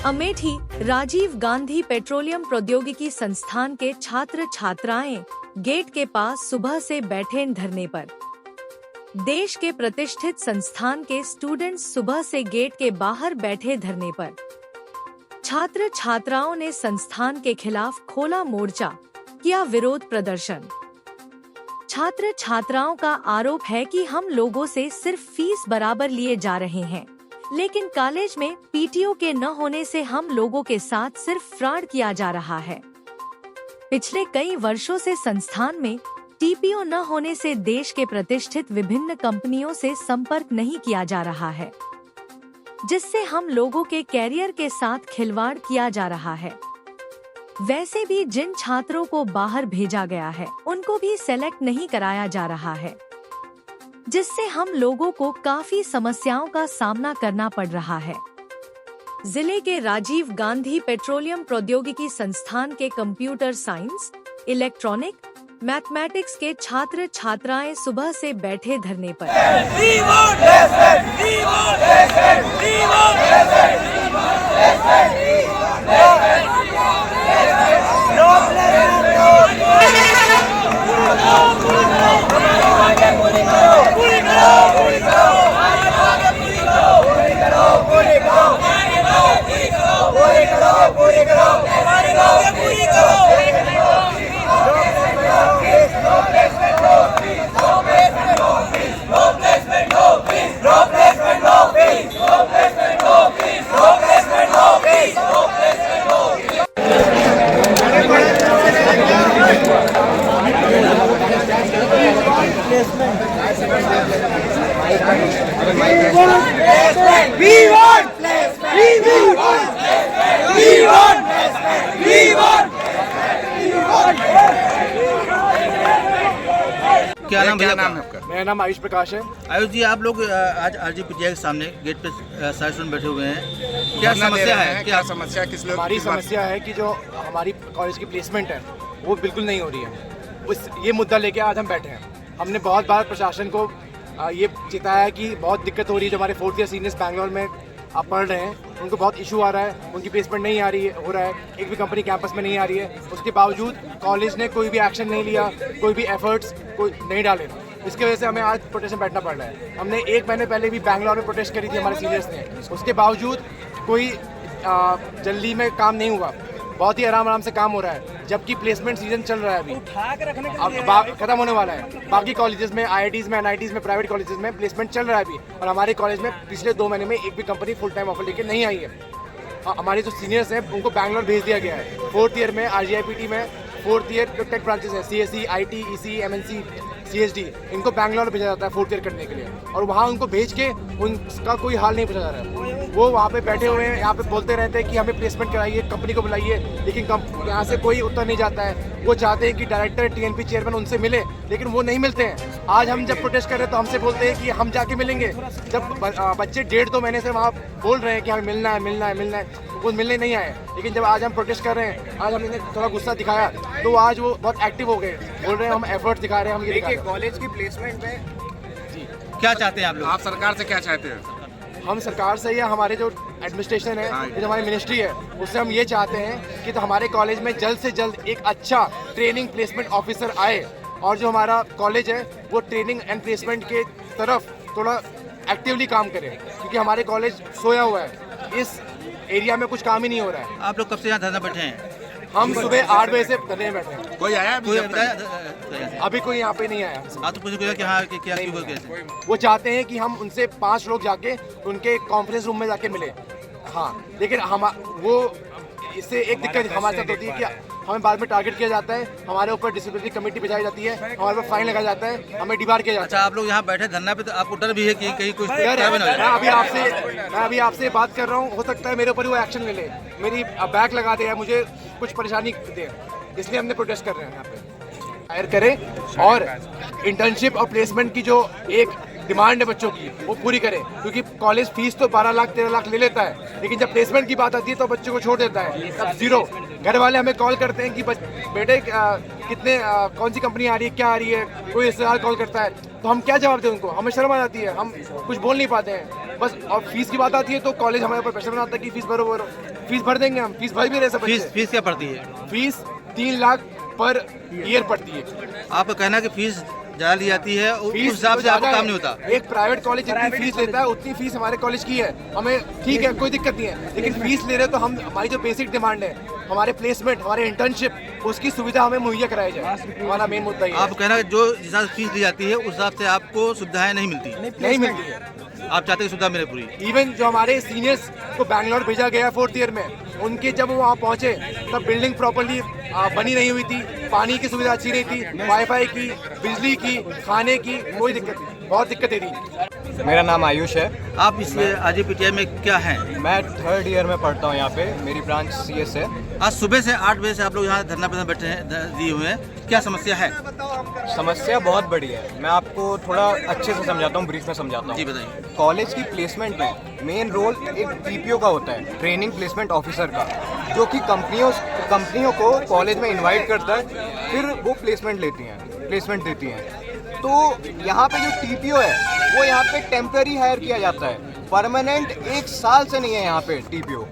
Amethi Rajiv Gandhi petroleum प्रौद्योगिकी संस्थान के छात्र छात्राएं गेट के पास सुबह से बैठे धरने पर। देश के प्रतिष्ठित संस्थान के स्टूडेंट्स सुबह से गेट के बाहर बैठे धरने पर। छात्र छात्राओं ने संस्थान के खिलाफ खोला मोर्चा, किया विरोध प्रदर्शन। छात्र छात्राओं का आरोप है कि हम लोगों से सिर्फ फीस बराबर लिए जा रहे हैं, लेकिन कॉलेज में पीटीओ के न होने से हम लोगों के साथ सिर्फ फ्रॉड किया जा रहा है। पिछले कई वर्षों से संस्थान में टीपीओ न होने से देश के प्रतिष्ठित विभिन्न कंपनियों से संपर्क नहीं किया जा रहा है, जिससे हम लोगों के कैरियर के साथ खिलवाड़ किया जा रहा है। वैसे भी जिन छात्रों को बाहर भेजा गया है उनको भी सेलेक्ट नहीं कराया जा रहा है, जिससे हम लोगों को काफी समस्याओं का सामना करना पड़ रहा है। जिले के राजीव गांधी पेट्रोलियम प्रौद्योगिकी संस्थान के कंप्यूटर साइंस, इलेक्ट्रॉनिक, मैथमेटिक्स के छात्र छात्राएं सुबह से बैठे धरने पर। क्या नाम है आपका? मेरा नाम आयुष प्रकाश है। आयुष जी, आप लोग आज आरजीपीटीआई के सामने गेट पे सारे स्टूडेंट बैठे हुए हैं, क्या समस्या है? क्या समस्या किस लोग? हमारी समस्या है कि जो हमारी कॉलेज की प्लेसमेंट है वो बिल्कुल नहीं हो रही है। ये मुद्दा लेके आज हम बैठे हैं। हमने बहुत बार प्रशासन को ये चिताया कि बहुत दिक्कत हो रही है। जो हमारे 4th ईयर सीनियर्स बैंगलोर में आप पढ़ रहे हैं उनको बहुत इशू आ रहा है, उनकी प्लेसमेंट नहीं आ रही है, हो रहा है, एक भी कंपनी कैंपस में नहीं आ रही है। उसके बावजूद कॉलेज ने कोई भी एक्शन नहीं लिया, कोई भी एफर्ट्स कोई नहीं डाले। इसकी वजह से हमें आज प्रोटेस्ट में बैठना पड़ रहा है। हमने 1 महीने पहले भी बैंगलोर में प्रोटेस्ट करी थी हमारे सीनियर्स ने, उसके बावजूद कोई जल्दी में काम नहीं हुआ। बहुत ही आराम से काम हो रहा है, जबकि प्लेसमेंट सीजन चल रहा है अभी, अब खत्म होने वाला है। बाकी कॉलेजेस में, IITs में, NITs में, प्राइवेट कॉलेजेस में प्लेसमेंट चल रहा है अभी, और हमारे कॉलेज में पिछले 2 महीने में एक भी कंपनी फुल टाइम ऑफर लेके नहीं आई है। हमारे जो सीनियर्स हैं उनको बैंगलोर भेज दिया गया है। 4th ईयर में RGIPT में 4th ईयर जो टेक ब्रांचेस हैं, CSE, IT, EC, MNC, CSD, इनको बैंगलोर भेजा जाता है 4th ईयर करने के लिए, और वहाँ उनको भेज के उनका कोई हाल नहीं पूछा जा रहा है। वो वहाँ पे बैठे हुए हैं, यहाँ पे बोलते रहते हैं कि हमें प्लेसमेंट कराइए, कंपनी को बुलाइए, लेकिन यहाँ से कोई उत्तर नहीं जाता है। वो चाहते हैं कि डायरेक्टर, TNP चेयरमैन उनसे मिले, लेकिन वो नहीं मिलते हैं। आज हम जब प्रोटेस्ट कर रहे हैं तो हमसे बोलते हैं कि हम जाके मिलेंगे, जब बच्चे 1.5-2 महीने से वहाँ बोल रहे हैं कि हमें मिलना है, वो मिलने नहीं आए। लेकिन जब आज हम प्रोटेस्ट कर रहे हैं, आज हमने थोड़ा गुस्सा दिखाया तो आज वो बहुत एक्टिव हो गए, बोल रहे हैं हम एफर्ट्स दिखा रहे हैं। हम ये देखिए कॉलेज की प्लेसमेंट में जी क्या चाहते हैं आप लोग? आप सरकार से क्या चाहते हैं? हम सरकार से या हमारे जो एडमिनिस्ट्रेशन है, जो हमारी मिनिस्ट्री है, उससे हम ये चाहते हैं कि तो हमारे कॉलेज में जल्द से जल्द एक अच्छा ट्रेनिंग प्लेसमेंट ऑफिसर आए, और जो हमारा कॉलेज है वो ट्रेनिंग एंड प्लेसमेंट के तरफ थोड़ा एक्टिवली काम करे, क्योंकि हमारे कॉलेज सोया हुआ है, इस एरिया में कुछ काम ही नहीं हो रहा है। आप लोग कब से यहाँ धरना बैठे हैं? हम सुबह 8 बजे से धरने में बैठे हैं। कोई आया अभी कोई यहाँ पे नहीं आया। आप तो पूछे कि हाँ क्या कैसे? वो चाहते हैं कि हम उनसे 5 लोग जाके उनके कॉन्फ्रेंस रूम में जाके मिले। हाँ, लेकिन हम वो इससे एक दिक्कत हमारे साथ होती है कि हमें बाद में टारगेट किया जाता है, हमारे ऊपर डिसिप्लिनरी कमेटी बिछाई जाती है, हमारे ऊपर फाइन लगाया जाता है, हमें डिबार किया जाता है। अच्छा, आप लोग यहाँ बैठे धरना पे, तो आपको डर भी है कि कहीं कुछ? मैं अभी आपसे बात कर रहा हूँ, हो सकता है मेरे ऊपर वो एक्शन ले ले, मेरी बैग लगा दे, मुझे कुछ परेशानी दे, इसलिए हमने प्रोटेस्ट कर रहे हैं यहाँ पे। हायर करें और इंटर्नशिप और प्लेसमेंट की जो एक डिमांड है बच्चों की वो पूरी करें, क्योंकि कॉलेज फीस तो 12 लाख 13 लाख ले लेता है, लेकिन जब प्लेसमेंट की बात आती है तो बच्चों को छोड़ देता है, तब जीरो। घर वाले हमें कॉल करते हैं कि बेटे कितने कौन सी कंपनी आ रही है, क्या आ रही है, कोई रिश्तेदार कॉल करता है तो हम क्या जवाब दें उनको, हमें शर्म आ जाती है, हम कुछ बोल नहीं पाते हैं। बस और फीस की बात आती है तो कॉलेज हमारे ऊपर प्रेशर बनाता है कि फीस भरो, फीस भर देंगे हम, फीस भर भी रहे सब बच्चे। फीस क्या पड़ती है? फीस 3 लाख पर ईयर पड़ती है। आपका कहना है कि फीस ज़्यादा ली जाती है, उस फीस हिसाब तो से आपका ज़्यादा काम है। नहीं होता। एक प्राइवेट कॉलेज जितनी फीस लेता है उतनी फीस हमारे कॉलेज की है। हमें ठीक है, कोई दिक्कत नहीं है, लेकिन फीस ले रहे हो तो हम हमारी जो बेसिक डिमांड है, हमारे प्लेसमेंट, हमारे इंटर्नशिप, उसकी सुविधा हमें मुहैया कराई जाए। हमारा मेन मुद्दा ये आप कहना है जो जिस हिसाब से फीस ली जाती है उस हिसाब से आपको सुविधाएं नहीं मिलती, नहीं मिलती है। आप चाहते हैं कि सुविधा मिले पूरी। इवन जो हमारे सीनियर्स को बैंगलोर भेजा गया 4th ईयर में, उनके जब वो वहाँ पहुँचे तब बिल्डिंग प्रॉपर्ली बनी नहीं हुई थी, पानी की सुविधा अच्छी नहीं थी, वाईफाई की, बिजली की, खाने की कोई दिक्कत नहीं, बहुत दिक्कतें थी। मेरा नाम आयुष है। आप इस RGPTI में क्या हैं? मैं 3rd ईयर में पढ़ता हूँ यहाँ पे। मेरी ब्रांच CS है। आज सुबह से 8 बजे से आप लोग यहाँ धरना पर बैठे हैं, दिए हुए हैं, क्या समस्या है? समस्या बहुत बड़ी है। मैं आपको थोड़ा अच्छे से समझाता हूँ, ब्रीफ में समझाता जी हूँ। बताइए। कॉलेज की प्लेसमेंट में मेन रोल एक TPO का होता है, ट्रेनिंग प्लेसमेंट ऑफिसर का, जो कि कंपनियों को कॉलेज में इनवाइट करता है, फिर वो प्लेसमेंट देती हैं। तो यहाँ पे जो TPO है वो यहाँ पे टेम्पररी हायर किया जाता है, परमानेंट 1 साल से नहीं है यहाँ पे TPO।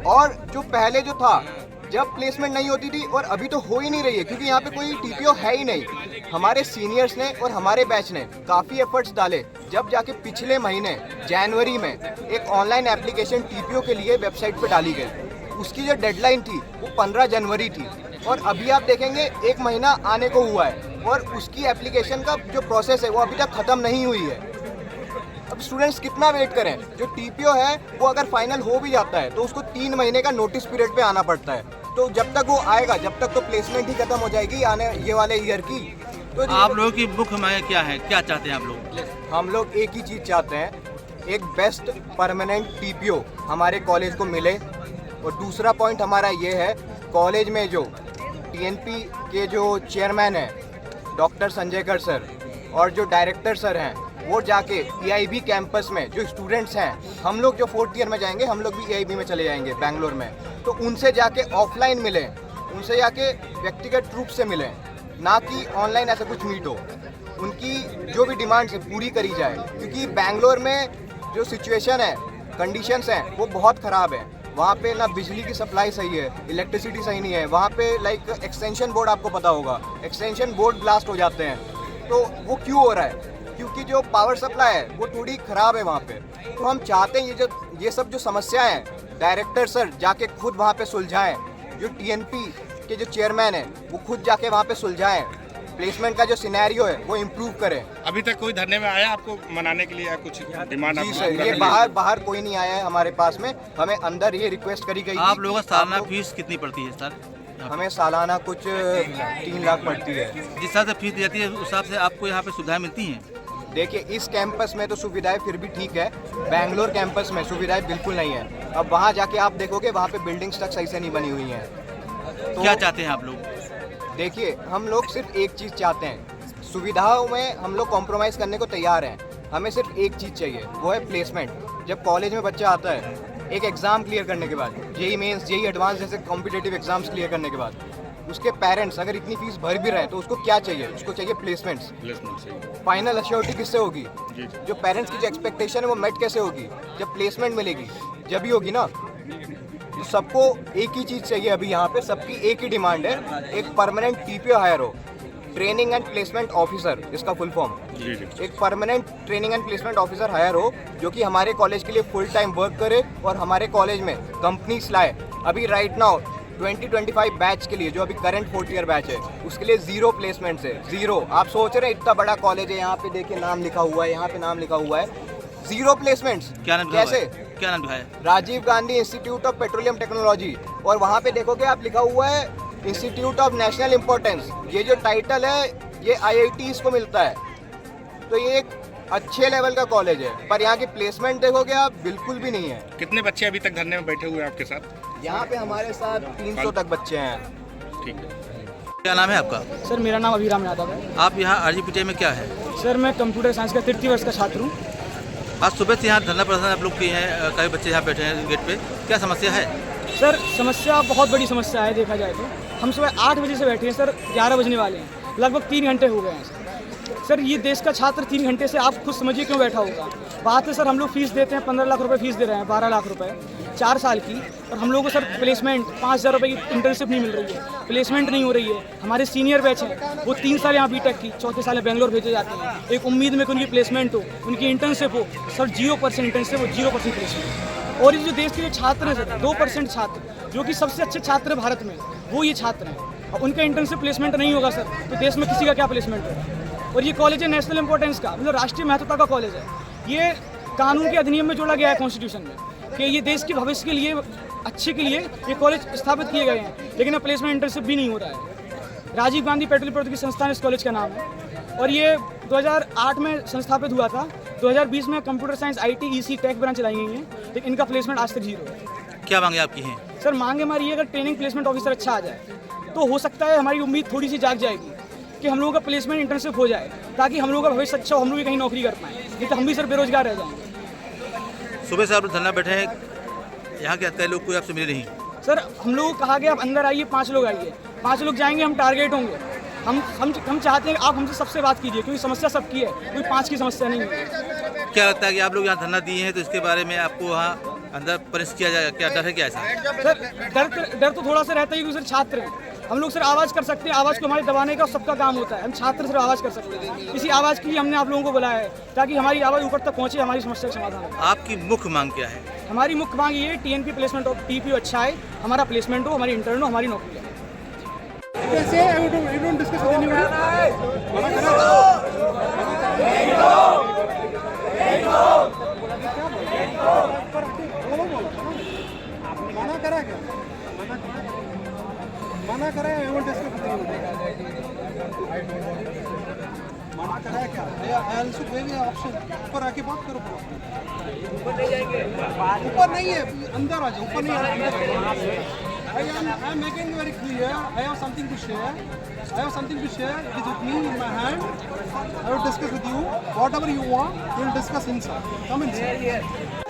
और जो पहले जो था, जब प्लेसमेंट नहीं होती थी, और अभी तो हो ही नहीं रही है क्योंकि यहाँ पे कोई TPO है ही नहीं। हमारे सीनियर्स ने और हमारे बैच ने काफ़ी एफर्ट्स डाले, जब जाके पिछले महीने जनवरी में एक ऑनलाइन एप्लीकेशन TPO के लिए वेबसाइट पे डाली गई। उसकी जो डेडलाइन थी वो 15 जनवरी थी, और अभी आप देखेंगे 1 महीना आने को हुआ है, और उसकी एप्लीकेशन का जो प्रोसेस है वो अभी तक ख़त्म नहीं हुई है। अब स्टूडेंट्स कितना वेट करें? जो TPO है वो अगर फाइनल हो भी जाता है तो उसको 3 महीने का नोटिस पीरियड पे आना पड़ता है। तो जब तक वो आएगा, जब तक तो प्लेसमेंट ही खत्म हो जाएगी आने ये वाले ईयर की। तो आप लोगों की मुख्य मांग क्या है, क्या चाहते हैं आप लोग? हम लोग एक ही चीज़ चाहते हैं, एक बेस्ट परमानेंट TPO हमारे कॉलेज को मिले। और दूसरा पॉइंट हमारा ये है, कॉलेज में जो TNP के जो चेयरमैन हैं डॉक्टर संजयकर सर, और जो डायरेक्टर सर हैं, वो जाके EIB कैंपस में जो स्टूडेंट्स हैं, हम लोग जो 4th ईयर में जाएंगे, हम लोग भी EIB में चले जाएंगे बैंगलोर में, तो उनसे जाके ऑफलाइन मिलें, उनसे जाके व्यक्तिगत रूप से मिलें, ना कि ऑनलाइन ऐसा कुछ मीट हो। उनकी जो भी डिमांड्स है पूरी करी जाए, क्योंकि बैंगलोर में जो सिचुएशन है, कंडीशंस हैं, वो बहुत ख़राब है। वहाँ पे ना बिजली की सप्लाई सही है, इलेक्ट्रिसिटी सही नहीं है। वहाँ पे लाइक एक्सटेंशन बोर्ड, आपको पता होगा, एक्सटेंशन बोर्ड ब्लास्ट हो जाते हैं। तो वो क्यों हो रहा है? क्योंकि जो पावर सप्लाई है वो थोड़ी ख़राब है वहाँ पे। तो हम चाहते हैं ये सब जो समस्याएं हैं, डायरेक्टर सर जाके खुद वहाँ पे सुलझाएं। जो TNP के जो चेयरमैन है वो खुद जाके वहाँ पे सुलझाएं। प्लेसमेंट का जो सिनेरियो है वो इम्प्रूव करें। अभी तक कोई धरने में आया आपको मनाने के लिए या कुछ डिमांड? जी सर, ये बाहर कोई नहीं आया है हमारे पास में। हमें अंदर ये रिक्वेस्ट करी गई। आप लोगों का सालाना फीस कितनी पड़ती है सर? हमें सालाना कुछ 3 लाख पड़ती है। जिस हिसाब से फीस दी जाती है उस हिसाब से आपको यहाँ पे सुविधाएं मिलती हैं? देखिए, इस कैंपस में तो सुविधाएं फिर भी ठीक है, बैंगलोर कैंपस में सुविधाएं बिल्कुल नहीं है। अब वहाँ जाके आप देखोगे, वहाँ पे बिल्डिंग्स तक सही से नहीं बनी हुई हैं। तो क्या चाहते हैं आप लोग? देखिए, हम लोग सिर्फ एक चीज़ चाहते हैं, सुविधाओं में हम लोग कॉम्प्रोमाइज़ करने को तैयार हैं। हमें सिर्फ एक चीज़ चाहिए, वो है प्लेसमेंट। जब कॉलेज में बच्चा आता है, एक एग्ज़ाम क्लियर करने के बाद, JEE मेंस, JEE एडवांस जैसे कॉम्पिटिटिव एग्जाम्स क्लियर करने के बाद, उसके पेरेंट्स अगर इतनी फीस भर भी रहे हैं तो उसको क्या चाहिए? उसको चाहिए प्लेसमेंट्स। फाइनल अश्योरिटी किससे होगी? जो पेरेंट्स की जो एक्सपेक्टेशन है वो मेट कैसे होगी? जब प्लेसमेंट मिलेगी, जब ही होगी ना। तो सबको एक ही चीज़ चाहिए अभी यहाँ पे, सबकी एक ही डिमांड है, एक परमानेंट TPO हायर हो, ट्रेनिंग एंड प्लेसमेंट ऑफिसर, इसका फुल फॉर्म। एक permanent training and placement officer hire हो, जो कि हमारे कॉलेज के लिए फुल टाइम वर्क करे और हमारे कॉलेज में कंपनीज लाए। अभी राइट नाउ 2025 बैच के लिए, जो अभी करंट 4th ईयर बैच है, उसके लिए 0 प्लेसमेंट्स है, 0। आप सोच रहे हैं इतना बड़ा कॉलेज है, यहाँ पे देखिए नाम लिखा हुआ है, यहाँ पे नाम लिखा हुआ है, 0 प्लेसमेंट्स। क्या नाम कैसे? क्या नाम है? Rajiv Gandhi institute of petroleum technology, और वहाँ पे देखोगे आप लिखा हुआ है इंस्टीट्यूट ऑफ नेशनल इम्पोर्टेंस। ये जो टाइटल है ये IITs को मिलता है। तो ये एक अच्छे लेवल का कॉलेज है, पर यहाँ की प्लेसमेंट देखोगे आप, बिल्कुल भी नहीं है। कितने बच्चे अभी तक धरने में बैठे हुए हैं आपके साथ? यहाँ पे हमारे साथ 300 तक बच्चे हैं। ठीक है। क्या नाम है आपका? सर, मेरा नाम अभिराम यादव है। आप यहाँ RGPTI में क्या है? सर, मैं कंप्यूटर साइंस का 3य वर्ष का छात्र हूँ। आज सुबह से यहाँ धरना प्रदर्शन आप लोग किए हैं, कई बच्चे यहाँ बैठे हैं गेट पे, क्या समस्या है? सर, समस्या बहुत बड़ी समस्या है। देखा जाए तो हम सुबह 8 बजे से बैठे हैं सर, 11 बजने वाले हैं, लगभग 3 घंटे हो गए हैं सर। सर ये देश का छात्र 3 घंटे से आप खुद समझिए क्यों बैठा होगा। बात है सर, हम लोग फीस देते हैं 15 लाख रुपए फीस दे रहे हैं, 12 लाख रुपए 4 साल की, और हम लोगों को सर प्लेसमेंट 5,000 रुपये की इंटर्नशिप नहीं मिल रही है, प्लेसमेंट नहीं हो रही है। हमारे सीनियर बैच हैं, वो 3 साल यहाँ बीटेक की, चौथे साल बेंगलोर भेजे जाते हैं, एक उम्मीद में कि उनकी प्लेसमेंट हो, उनकी इंटर्नशिप हो। सर 0% इंटर्नशिप हो, 0% प्लेसमेंट। और ये जो देश के जो छात्र हैं सर, 2% छात्र जो कि सबसे अच्छे छात्र हैं भारत में, वो ये छात्र हैं, और उनका इंटर्नशिप प्लेसमेंट नहीं होगा सर, तो देश में किसी का क्या प्लेसमेंट है। और ये कॉलेज है नेशनल इंपॉर्टेंस का, मतलब राष्ट्रीय महत्वता का कॉलेज है। ये कानून के अधिनियम में जोड़ा गया है, कॉन्स्टिट्यूशन में, कि ये देश के भविष्य के लिए, अच्छे के लिए ये कॉलेज स्थापित किए गए हैं, लेकिन अब प्लेसमेंट इंटर्नशिप भी नहीं हो रहा है। राजीव गांधी पेट्रोलियम प्रौद्योगिकी संस्थान इस कॉलेज का नाम है, और ये 2008 में संस्थापित हुआ था। 2020 में computer science IT EC tech branch चलाई गई हैं, लेकिन इनका प्लेसमेंट आज तक 0 है। क्या मांगे आपकी हैं? सर मांगे हमारी ये, अगर ट्रेनिंग प्लेसमेंट ऑफिसर अच्छा आ जाए तो हो सकता है हमारी उम्मीद थोड़ी सी जाग जाएगी कि हम लोगों का प्लेसमेंट इंटर्नशिप हो जाए, ताकि हम लोगों का भविष्य अच्छा हो, हम लोग भी कहीं नौकरी कर पाएँ, नहीं तो हम भी सर बेरोजगार रह जाएंगे। सुबह से आप धरना बैठे हैं, यहाँ के अधिकारी लोग कोई आपसे मिले नहीं? सर हम लोगों को कहा गया आप अंदर आइए, 5 लोग आइए, 5 लोग जाएंगे, हम टारगेट होंगे। हम चाहते हैं कि आप हमसे सबसे बात कीजिए, क्योंकि समस्या सबकी है, कोई 5 की समस्या नहीं है। क्या लगता है कि आप लोग यहाँ धरना दिए हैं तो इसके बारे में आपको वहाँ अंदर पनिश किया जाएगा, क्या डर है क्या ऐसा? सर डर तो थोड़ा सा रहता है, क्योंकि सर छात्र हैं, हम लोग सर आवाज़ कर सकते हैं, आवाज़ को हमारे दबाने का सबका काम होता है, हम छात्र सिर्फ आवाज़ कर सकते हैं। इसी आवाज़ के लिए हमने आप लोगों को बुलाया है, ताकि हमारी आवाज़ ऊपर तक पहुँचे, हमारी समस्या का समाधान हो। आपकी मुख्य मांग क्या है? हमारी मुख्य मांग ये है, TNP प्लेसमेंट और TPO अच्छा है, हमारा प्लेसमेंट हो, हमारी इंटर्न हो, हमारी नौकरी है। मना करा है, मना करा है क्या? ऑप्शन ऊपर आके बात करो, ऊपर नहीं है, अंदर आ जाओ, ऊपर नहीं है। I am making very clear. I have something to share. I have something to share. It is with me in my hand. I will discuss with you whatever you want. We will discuss inside. Come inside.